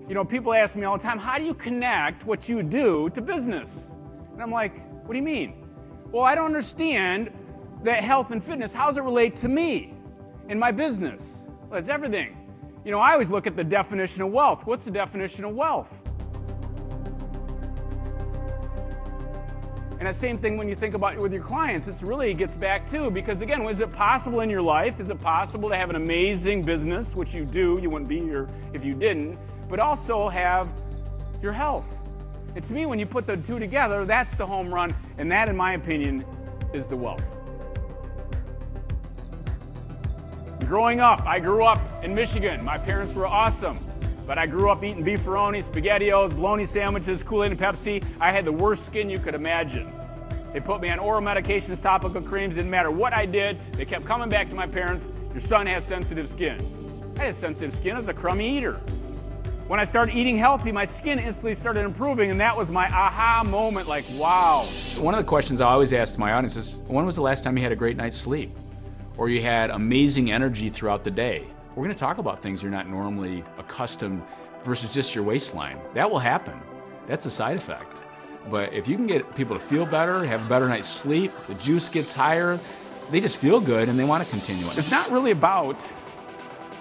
You know, people ask me all the time, how do you connect what you do to business? And I'm like, what do you mean? Well, I don't understand that health and fitness, how does it relate to me and my business? Well, it's everything. You know, I always look at the definition of wealth. What's the definition of wealth? And the same thing when you think about it with your clients, it really gets back to, because again, is it possible in your life? Is it possible to have an amazing business, which you do, you wouldn't be here if you didn't, but also have your health? And to me, when you put the two together, that's the home run, and that, in my opinion, is the wealth. Growing up, I grew up in Michigan. My parents were awesome, but I grew up eating beefaroni, SpaghettiOs, bologna sandwiches, Kool-Aid and Pepsi. I had the worst skin you could imagine. They put me on oral medications, topical creams, didn't matter what I did. They kept coming back to my parents, your son has sensitive skin. I had sensitive skin, I was a crummy eater. When I started eating healthy, my skin instantly started improving, and that was my aha moment, like, wow. One of the questions I always ask my audience is, when was the last time you had a great night's sleep? Or you had amazing energy throughout the day? We're gonna talk about things you're not normally accustomed versus just your waistline. That will happen. That's a side effect. But if you can get people to feel better, have a better night's sleep, the juice gets higher, they just feel good and they want to continue it. It's not really about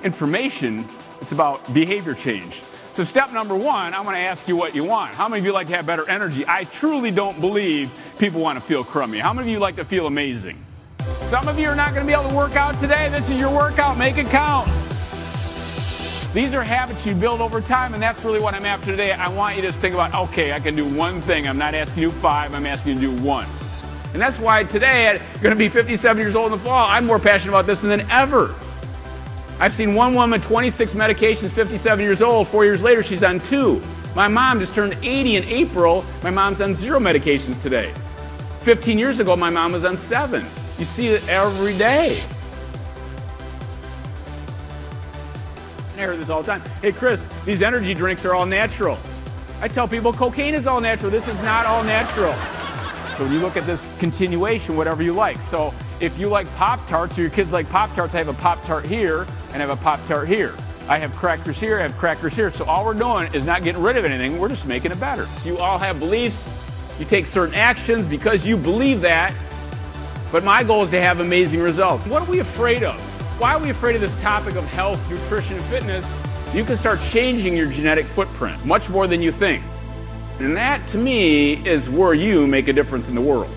information, it's about behavior change. So step number one, I'm going to ask you what you want. How many of you like to have better energy? I truly don't believe people want to feel crummy. How many of you like to feel amazing? Some of you are not going to be able to work out today. This is your workout. Make it count. These are habits you build over time, and that's really what I'm after today. I want you to just think about, okay, I can do one thing. I'm not asking you to do 5, I'm asking you to do 1. And that's why today, I'm going to be 57 years old in the fall, I'm more passionate about this than ever. I've seen one woman, 26 medications, 57 years old, 4 years later, she's on 2. My mom just turned 80 in April. My mom's on 0 medications today. 15 years ago, my mom was on 7. You see it every day. I hear this all the time. Hey, Chris, these energy drinks are all natural. I tell people cocaine is all natural. This is not all natural. So when you look at this continuation, whatever you like. So if you like Pop-Tarts, or your kids like Pop-Tarts, I have a Pop-Tart here and I have a Pop-Tart here. I have crackers here, I have crackers here. So all we're doing is not getting rid of anything, we're just making it better. You all have beliefs, you take certain actions because you believe that, but my goal is to have amazing results. What are we afraid of? Why are we afraid of this topic of health, nutrition, and fitness? You can start changing your genetic footprint much more than you think. And that, to me, is where you make a difference in the world.